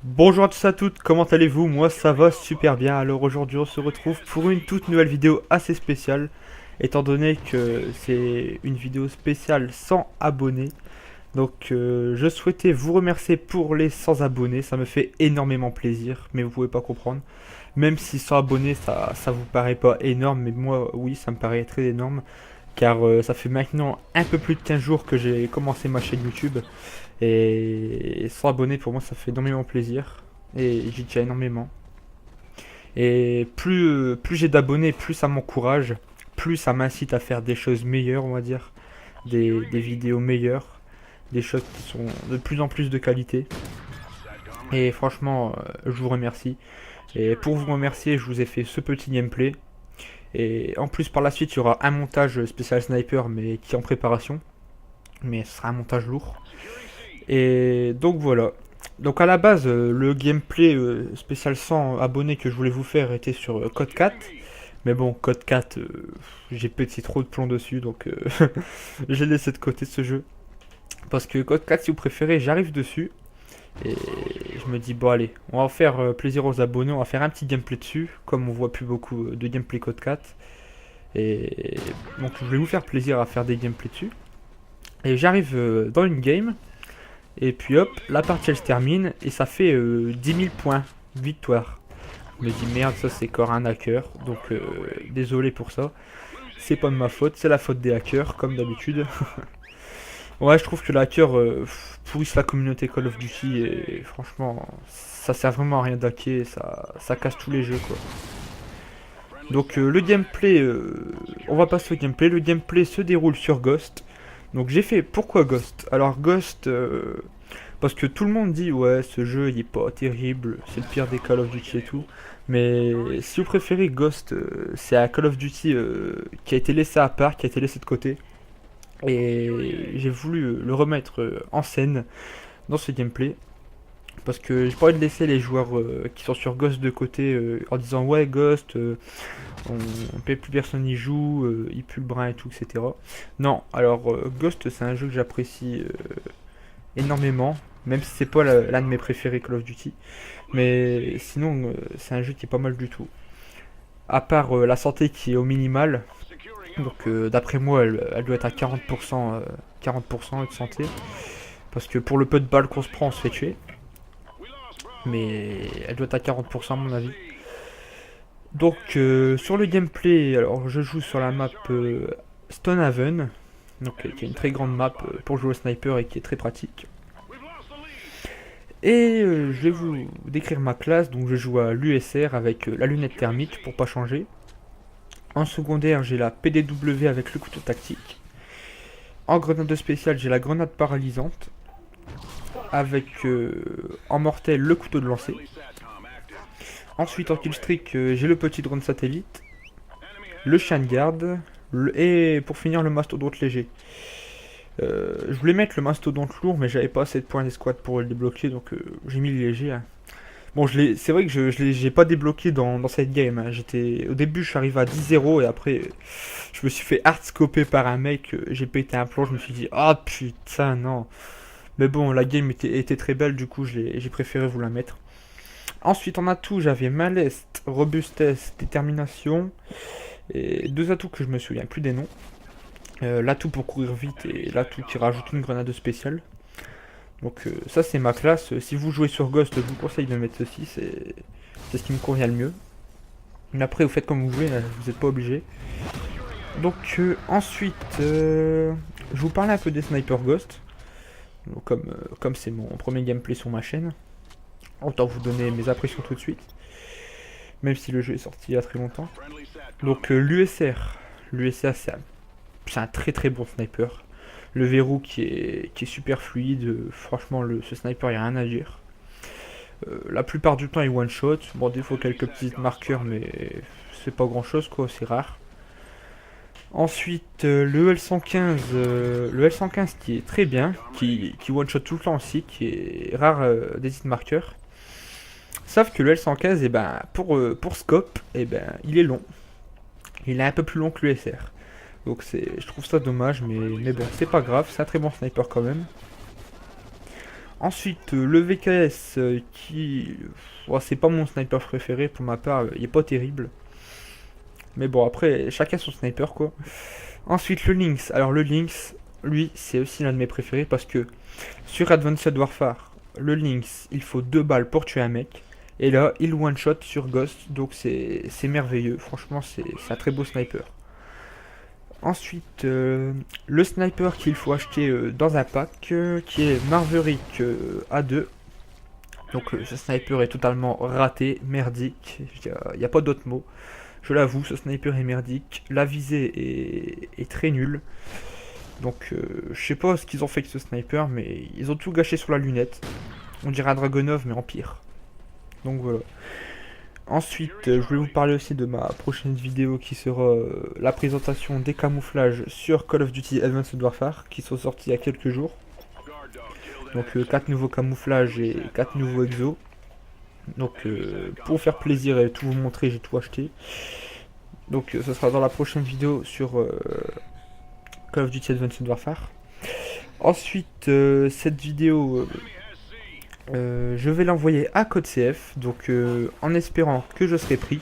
Bonjour à tous et à toutes, comment allez-vous? Moi ça va super bien. Alors aujourd'hui on se retrouve pour une toute nouvelle vidéo assez spéciale, étant donné que c'est une vidéo spéciale sans abonnés. Donc je souhaitais vous remercier pour les 100 abonnés, ça me fait énormément plaisir, mais vous pouvez pas comprendre. Même si 100 abonnés ça vous paraît pas énorme, mais moi oui ça me paraît très énorme. Car ça fait maintenant un peu plus de 15 jours que j'ai commencé ma chaîne YouTube. Et 100 abonnés pour moi ça fait énormément plaisir. Et j'y tiens énormément. Et plus j'ai d'abonnés, plus ça m'encourage. Plus ça m'incite à faire des choses meilleures, on va dire. Des vidéos meilleures. Des choses qui sont de plus en plus de qualité. Et franchement, je vous remercie. Et pour vous remercier, je vous ai fait ce petit gameplay. Et en plus, par la suite, il y aura un montage spécial sniper, mais qui est en préparation. Mais ce sera un montage lourd. Et donc voilà. Donc à la base, le gameplay spécial 100 abonnés que je voulais vous faire était sur Code 4. Mais bon, Code 4, j'ai pété trop de plomb dessus, donc j'ai laissé de côté ce jeu. Parce que Code 4, si vous préférez, j'arrive dessus. Et je me dis, bon allez, on va faire plaisir aux abonnés, on va faire un petit gameplay dessus, comme on voit plus beaucoup de gameplay Code 4. Et donc je voulais vous faire plaisir à faire des gameplays dessus. Et j'arrive dans une game, et puis hop, la partie elle se termine, et ça fait 10 000 points, victoire. Je me dis merde, ça c'est encore un hacker, donc désolé pour ça. C'est pas de ma faute, c'est la faute des hackers, comme d'habitude. Ouais, je trouve que les hackers pourrissent la communauté Call of Duty, et franchement, ça sert vraiment à rien d'hacker, ça casse tous les jeux quoi. Donc le gameplay, on va passer au gameplay. Le gameplay se déroule sur Ghost. Donc j'ai fait pourquoi Ghost. Alors Ghost, parce que tout le monde dit ouais ce jeu il est pas terrible, c'est le pire des Call of Duty et tout. Mais si vous préférez Ghost, c'est un Call of Duty qui a été laissé à part, qui a été laissé de côté. Et j'ai voulu le remettre en scène dans ce gameplay. Parce que j'ai pas envie de laisser les joueurs qui sont sur Ghost de côté en disant ouais Ghost, on paie plus personne y joue, il pue le brin et tout, etc. Non, alors Ghost c'est un jeu que j'apprécie énormément, même si c'est pas l'un de mes préférés Call of Duty. Mais sinon c'est un jeu qui est pas mal du tout. À part la santé qui est au minimal, donc d'après moi elle doit être à 40%, 40% de santé. Parce que pour le peu de balles qu'on se prend on se fait tuer. Mais elle doit être à 40% à mon avis. Donc sur le gameplay, alors je joue sur la map Stonehaven, donc qui est une très grande map pour jouer au sniper et qui est très pratique. Et je vais vous décrire ma classe, donc je joue à l'USR avec la lunette thermique pour pas changer. En secondaire j'ai la PDW avec le couteau tactique. En grenade spéciale j'ai la grenade paralysante. Avec en mortel le couteau de lancer. Ensuite en killstreak j'ai le petit drone satellite, le chien de garde et pour finir le mastodonte léger. Je voulais mettre le mastodonte lourd mais j'avais pas assez de points d'escouade pour le débloquer donc j'ai mis le léger. Hein. Bon c'est vrai que j'ai pas débloqué dans cette game. Hein. Au début je suis arrivé à 10-0 et après je me suis fait hardscoper par un mec, j'ai pété un plomb, je me suis dit ah oh, putain non. Mais bon la game était très belle du coup j'ai préféré vous la mettre. Ensuite en atout j'avais maleste, robustesse, détermination et deux atouts que je me souviens plus des noms. L'atout pour courir vite et l'atout qui rajoute une grenade spéciale. Donc ça c'est ma classe. Si vous jouez sur Ghost je vous conseille de mettre ceci, c'est ce qui me convient le mieux. Mais après vous faites comme vous voulez, là, vous n'êtes pas obligé. Donc ensuite je vous parle un peu des Sniper Ghost. Donc, comme c'est mon premier gameplay sur ma chaîne. Autant vous donner mes impressions tout de suite. Même si le jeu est sorti il y a très longtemps. Donc l'USR. L'USR c'est un très très bon sniper. Le verrou qui est super fluide. Franchement ce sniper il n'y a rien à dire. La plupart du temps il one shot. Bon des fois quelques petits marqueurs mais c'est pas grand chose quoi, c'est rare. Ensuite le L115 qui est très bien, qui one shot tout le temps aussi, qui est rare des hit marqueurs. Sauf que le L115, eh ben, pour scope, eh ben, il est long. Il est un peu plus long que l'USR. Donc je trouve ça dommage, mais bon, c'est pas grave, c'est un très bon sniper quand même. Ensuite, le VKS qui... oh, c'est pas mon sniper préféré pour ma part, il est pas terrible. Mais bon, après, chacun son sniper quoi. Ensuite, le Lynx. Alors, le Lynx, lui, c'est aussi l'un de mes préférés parce que sur Advanced Warfare, le Lynx, il faut 2 balles pour tuer un mec. Et là, il one-shot sur Ghost, donc c'est merveilleux. Franchement, c'est un très beau sniper. Ensuite, le sniper qu'il faut acheter dans un pack, qui est Maverick A2. Donc ce sniper est totalement raté, merdique, il n'y a pas d'autre mot. Je l'avoue, ce sniper est merdique, la visée est très nulle. Donc je sais pas ce qu'ils ont fait avec ce sniper, mais ils ont tout gâché sur la lunette. On dirait un Dragonov, mais en pire. Donc voilà. Ensuite, je voulais vous parler aussi de ma prochaine vidéo qui sera la présentation des camouflages sur Call of Duty Advanced Warfare qui sont sortis il y a quelques jours. Donc 4 nouveaux camouflages et 4 nouveaux exos. Donc pour faire plaisir et tout vous montrer, j'ai tout acheté. Donc ce sera dans la prochaine vidéo sur Call of Duty Advanced Warfare. Ensuite, cette vidéo... je vais l'envoyer à Code CF, donc en espérant que je serai pris,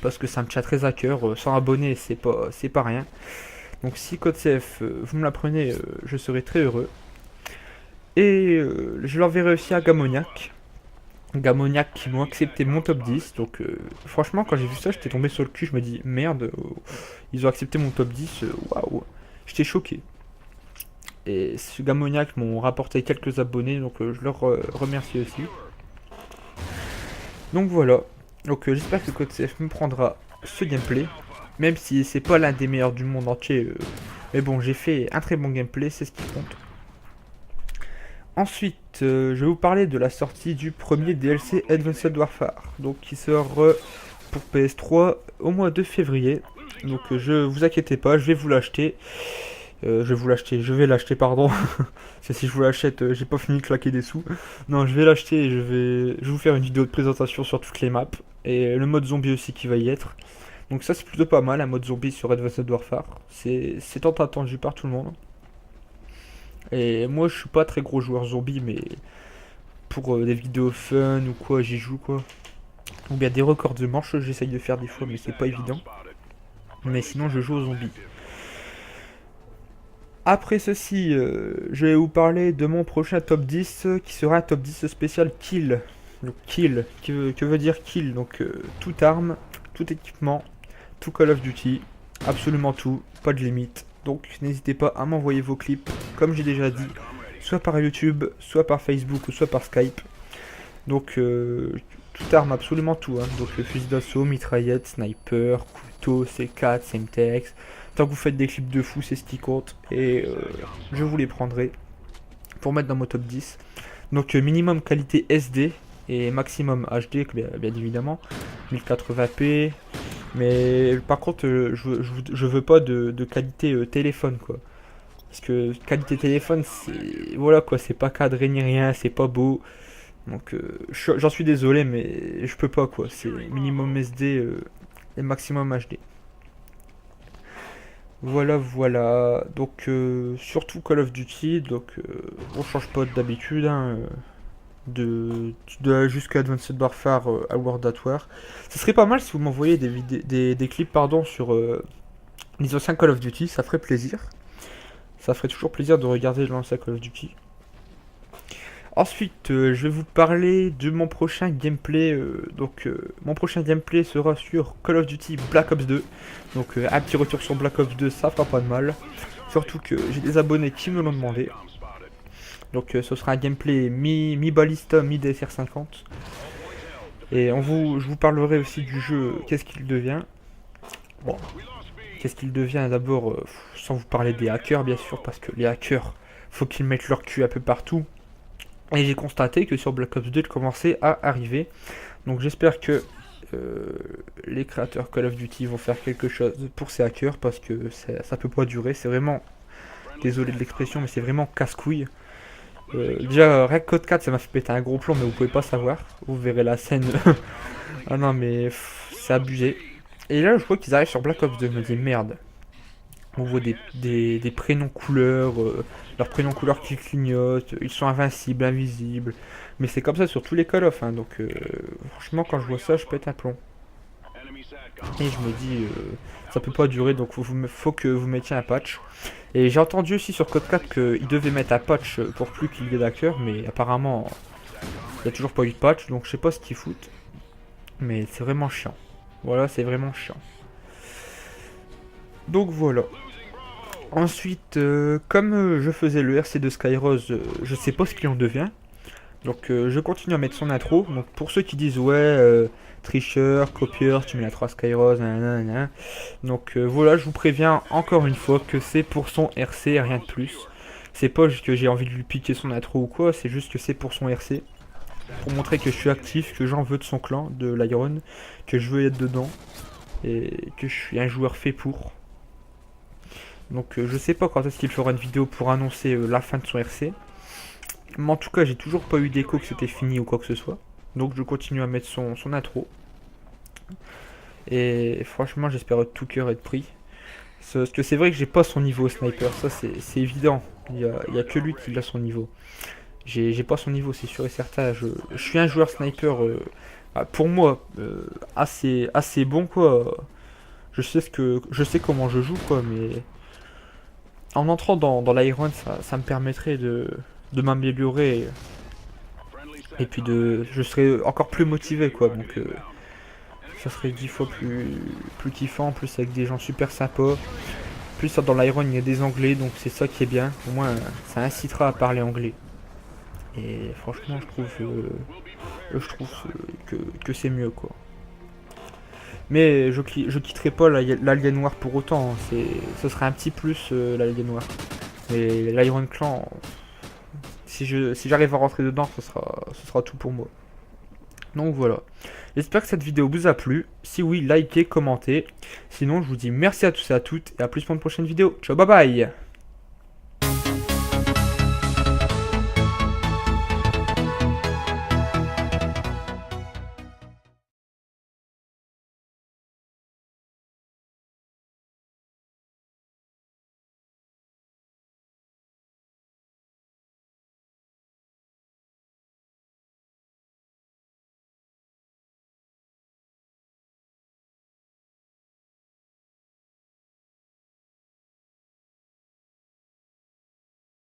parce que ça me tient très à cœur, 100 abonnés c'est pas rien. Donc si Code CF vous me la prenez, je serai très heureux. Et je l'enverrai aussi à Gamoniac. Gamoniac qui m'ont accepté mon top 10, donc franchement quand j'ai vu ça j'étais tombé sur le cul, je me dis merde, ils ont accepté mon top 10, waouh, j'étais choqué. Et ce Gamoniac m'ont rapporté quelques abonnés, donc je leur remercie aussi. Donc voilà. Donc j'espère que Code CF me prendra ce gameplay. Même si c'est pas l'un des meilleurs du monde entier. Mais bon, j'ai fait un très bon gameplay, c'est ce qui compte. Ensuite, je vais vous parler de la sortie du premier DLC Advanced Warfare. Donc qui sort pour PS3 au mois de février. Donc je vous inquiétez pas, je vais vous l'acheter. Je vais l'acheter, pardon. Si je vous l'achète, j'ai pas fini de claquer des sous. Non, je vais l'acheter et je vais vous faire une vidéo de présentation sur toutes les maps. Et le mode zombie aussi qui va y être. Donc ça c'est plutôt pas mal, un mode zombie sur Advanced Warfare. C'est tant attendu par tout le monde. Et moi je suis pas très gros joueur zombie, mais pour des vidéos fun ou quoi, j'y joue quoi. Ou bien des records de manches, j'essaye de faire des fois, mais c'est pas évident. Mais sinon je joue aux zombies. Après ceci, je vais vous parler de mon prochain top 10 qui sera un top 10 spécial kill. Donc kill, que veut dire kill? Donc toute arme, tout équipement, tout Call of Duty, absolument tout, pas de limite. Donc n'hésitez pas à m'envoyer vos clips, comme j'ai déjà dit, soit par YouTube, soit par Facebook ou soit par Skype. Donc toute arme, absolument tout. Hein. Donc fusil d'assaut, mitraillette, sniper, couteau, C4, Semtex. Tant que vous faites des clips de fou, c'est ce qui compte. Et je vous les prendrai pour mettre dans mon top 10. Donc minimum qualité SD et maximum HD, bien évidemment. 1080p. Mais par contre, je veux pas de qualité téléphone, quoi. Parce que qualité téléphone, c'est... Voilà, quoi. C'est pas cadré ni rien, c'est pas beau. Donc j'en suis désolé, mais je peux pas, quoi. C'est minimum SD et maximum HD. Voilà. Donc, surtout Call of Duty. Donc, on change pas d'habitude. Hein, jusqu'à Advanced Warfare à World at War. Ce serait pas mal si vous m'envoyez des clips pardon, sur les anciens Call of Duty. Ça ferait plaisir. Ça ferait toujours plaisir de regarder l'ancien Call of Duty. Ensuite, je vais vous parler de mon prochain gameplay. Mon prochain gameplay sera sur Call of Duty Black Ops 2. Donc, un petit retour sur Black Ops 2, ça fera pas de mal. Surtout que j'ai des abonnés qui me l'ont demandé. Donc, ce sera un gameplay mi-balista, mi-DSR50. Et je vous parlerai aussi du jeu, qu'est-ce qu'il devient. Bon, qu'est-ce qu'il devient d'abord, sans vous parler des hackers, bien sûr, parce que les hackers, faut qu'ils mettent leur cul un peu partout. Et j'ai constaté que sur Black Ops 2, il commençait à arriver. Donc j'espère que les créateurs Call of Duty vont faire quelque chose pour ces hackers. Parce que ça peut pas durer. C'est vraiment, désolé de l'expression, mais c'est vraiment casse-couille. Déjà, Rec Code 4, ça m'a fait péter un gros plomb, mais vous pouvez pas savoir. Vous verrez la scène. Ah non, mais c'est abusé. Et là, je vois qu'ils arrivent sur Black Ops 2. Je me dis merde. On voit des prénoms couleurs, leurs prénoms couleurs qui clignotent, ils sont invincibles, invisibles. Mais c'est comme ça sur tous les Call of, hein, donc franchement quand je vois ça je pète un plomb. Et je me dis, ça peut pas durer, donc faut que vous mettiez un patch. Et j'ai entendu aussi sur Code 4 qu'ils devaient mettre un patch pour plus qu'il y ait d'acteurs, mais apparemment il n'y a toujours pas eu de patch, donc je sais pas ce qu'ils foutent. Mais c'est vraiment chiant. Voilà, c'est vraiment chiant. Donc voilà. Ensuite, comme je faisais le RC de Skyrose, je sais pas ce qu'il en devient. Donc je continue à mettre son intro. Donc pour ceux qui disent ouais, tricheur, copieur, tu mets la 3 Skyrose, nanana. Donc voilà, je vous préviens encore une fois que c'est pour son RC, rien de plus. C'est pas juste que j'ai envie de lui piquer son intro ou quoi, c'est juste que c'est pour son RC. Pour montrer que je suis actif, que j'en veux de son clan, de l'Iron, que je veux être dedans. Et que je suis un joueur fait pour. Donc je sais pas quand est-ce qu'il fera une vidéo pour annoncer la fin de son RC. Mais en tout cas, j'ai toujours pas eu d'écho que c'était fini ou quoi que ce soit. Donc je continue à mettre son intro. Et franchement, j'espère de tout cœur être pris. Parce que c'est vrai que j'ai pas son niveau sniper, ça c'est évident. Il y a que lui qui a son niveau. J'ai pas son niveau, c'est sûr et certain. Je suis un joueur sniper, pour moi, assez bon quoi. Je sais comment je joue quoi, mais en entrant dans l'Iron, ça me permettrait de m'améliorer et puis je serais encore plus motivé quoi. Donc ça serait 10 fois plus kiffant, en plus avec des gens super sympas. Plus dans l'Iron il y a des anglais, donc c'est ça qui est bien. Au moins ça incitera à parler anglais. Et franchement je trouve que c'est mieux quoi. Mais je quitterai pas l'Alien Noir pour autant, hein. Ce serait un petit plus l'Alien Noir. Mais l'Iron Clan, si j'arrive à rentrer dedans, ce sera tout pour moi. Donc voilà. J'espère que cette vidéo vous a plu. Si oui, likez, commentez. Sinon, je vous dis merci à tous et à toutes. Et à plus pour une prochaine vidéo. Ciao, bye bye.